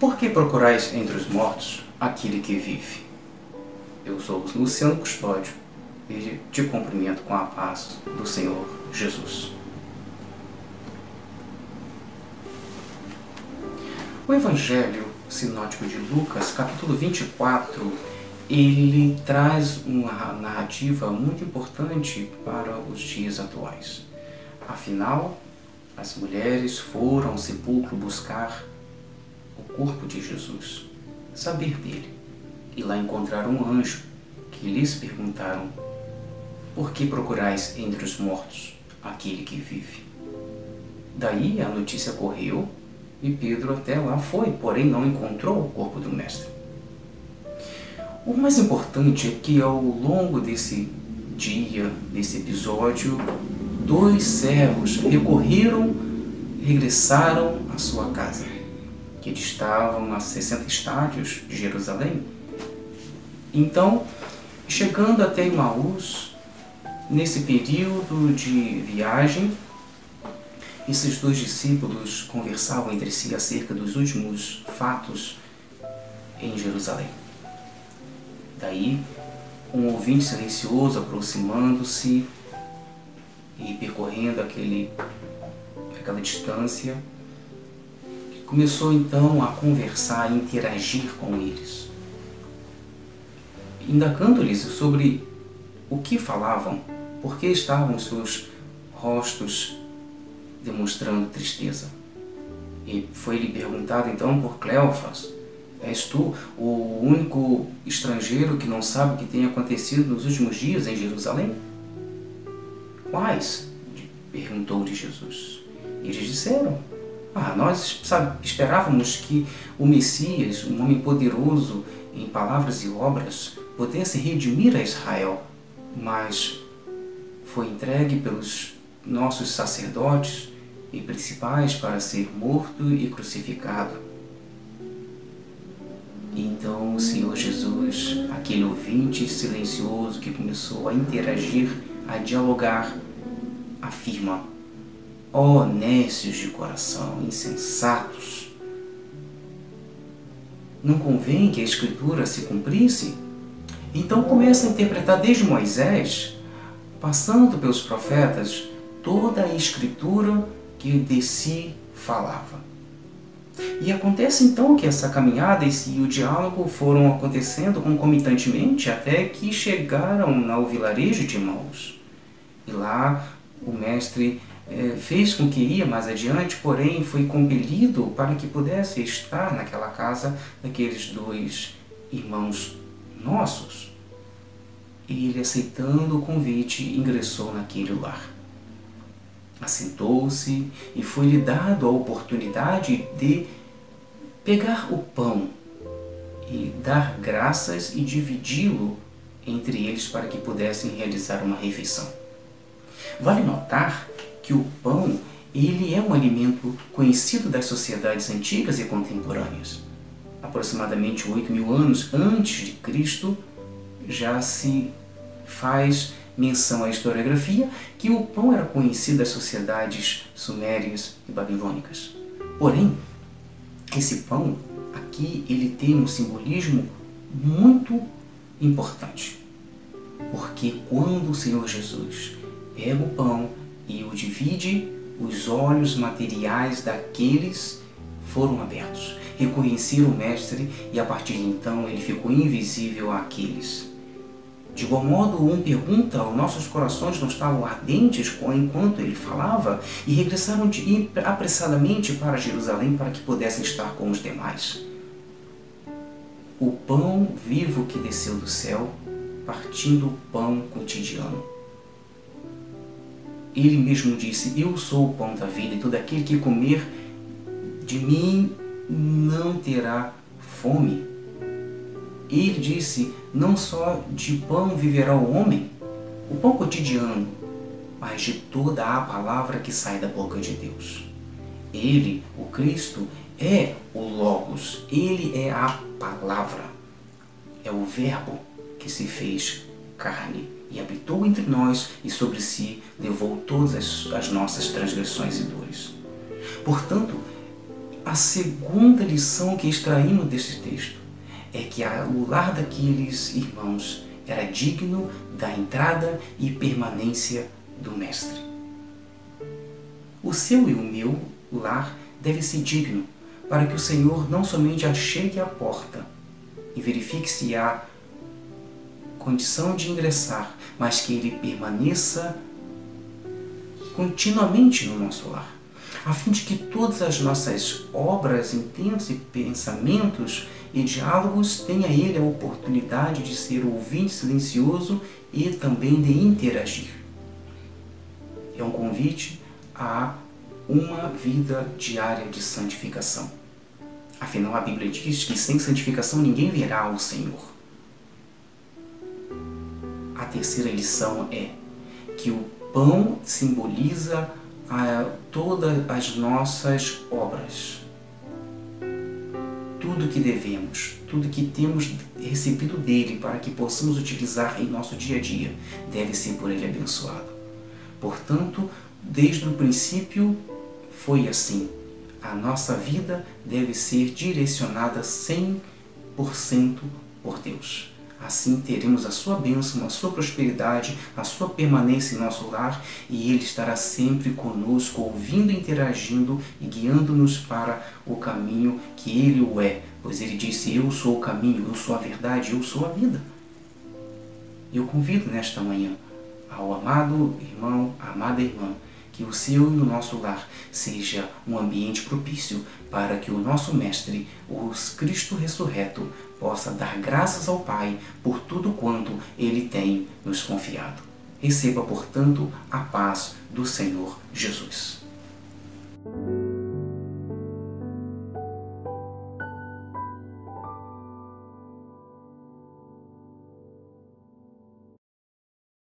Por que procurais entre os mortos aquele que vive? Eu sou Luciano Custódio e te cumprimento com a paz do Senhor Jesus. O Evangelho Sinótico de Lucas, capítulo 24, ele traz uma narrativa muito importante para os dias atuais. Afinal, as mulheres foram ao sepulcro buscar o corpo de Jesus, saber dele, e lá encontraram um anjo que lhes perguntaram: por que procurais entre os mortos aquele que vive? Daí a notícia correu e Pedro até lá foi, porém não encontrou o corpo do mestre. O mais importante é que ao longo desse dia, desse episódio, 2 servos regressaram à sua casa, que distavam a 60 estádios de Jerusalém. Então, chegando até Emaús, nesse período de viagem, esses 2 discípulos conversavam entre si acerca dos últimos fatos em Jerusalém. Daí, um ouvinte silencioso aproximando-se e percorrendo aquela distância, começou então a conversar, a interagir com eles, indagando-lhes sobre o que falavam, por que estavam seus rostos demonstrando tristeza. E foi-lhe perguntado então por Cleófas: és tu o único estrangeiro que não sabe o que tem acontecido nos últimos dias em Jerusalém? Quais? Perguntou-lhe Jesus. Eles disseram: nós esperávamos que o Messias, um homem poderoso em palavras e obras, pudesse redimir a Israel, mas foi entregue pelos nossos sacerdotes e principais para ser morto e crucificado. Então o Senhor Jesus, aquele ouvinte silencioso que começou a interagir, a dialogar, afirma: ó nécios de coração, insensatos, não convém que a Escritura se cumprisse? Então começa a interpretar desde Moisés, passando pelos profetas, toda a Escritura que de si falava. E acontece então que essa caminhada e o diálogo foram acontecendo concomitantemente até que chegaram ao vilarejo de Emaús. E lá o mestre fez com que ia mais adiante, porém foi compelido para que pudesse estar naquela casa daqueles 2 irmãos nossos. E ele, aceitando o convite, ingressou naquele lar. Assentou-se e foi-lhe dado a oportunidade de pegar o pão e dar graças e dividi-lo entre eles para que pudessem realizar uma refeição. Vale notar que o pão, ele é um alimento conhecido das sociedades antigas e contemporâneas. Aproximadamente 8.000 anos antes de Cristo, já se faz menção à historiografia que o pão era conhecido das sociedades sumérias e babilônicas. Porém, esse pão aqui, ele tem um simbolismo muito importante. Porque quando o Senhor Jesus pega o pão e o divide, os olhos materiais daqueles foram abertos. Reconheceram o Mestre e a partir de então ele ficou invisível àqueles. De igual modo, um pergunta: os nossos corações não estavam ardentes enquanto ele falava? E regressaram apressadamente para Jerusalém para que pudessem estar com os demais. O pão vivo que desceu do céu, partindo o pão cotidiano. Ele mesmo disse: eu sou o pão da vida, e todo aquele que comer de mim não terá fome. Ele disse: não só de pão viverá o homem, o pão cotidiano, mas de toda a palavra que sai da boca de Deus. Ele, o Cristo, é o Logos, ele é a palavra, é o Verbo que se fez carne e habitou entre nós e sobre si levou todas as nossas transgressões e dores. Portanto, A segunda lição que extraímos desse texto é que o lar daqueles irmãos era digno da entrada e permanência do Mestre. O seu e o meu lar deve ser digno, para que o Senhor não somente achegue a porta e verifique se há condição de ingressar, mas que Ele permaneça continuamente no nosso lar, a fim de que todas as nossas obras, intentos e pensamentos e diálogos tenha Ele a oportunidade de ser ouvinte silencioso e também de interagir. É um convite a uma vida diária de santificação. Afinal, a Bíblia diz que sem santificação ninguém verá o Senhor. A terceira lição é que o pão simboliza todas as nossas obras. Tudo que devemos, tudo que temos recebido dele para que possamos utilizar em nosso dia a dia, deve ser por ele abençoado. Portanto, desde o princípio foi assim. A nossa vida deve ser direcionada 100% por Deus. Assim teremos a sua bênção, a sua prosperidade, a sua permanência em nosso lar, e Ele estará sempre conosco, ouvindo, interagindo e guiando-nos para o caminho que Ele o é. Pois Ele disse: eu sou o caminho, eu sou a verdade, eu sou a vida. Eu convido nesta manhã ao amado irmão, à amada irmã, que o seu e o nosso lar seja um ambiente propício para que o nosso Mestre, o Cristo ressurreto, possa dar graças ao Pai por tudo quanto Ele tem nos confiado. Receba, portanto, a paz do Senhor Jesus.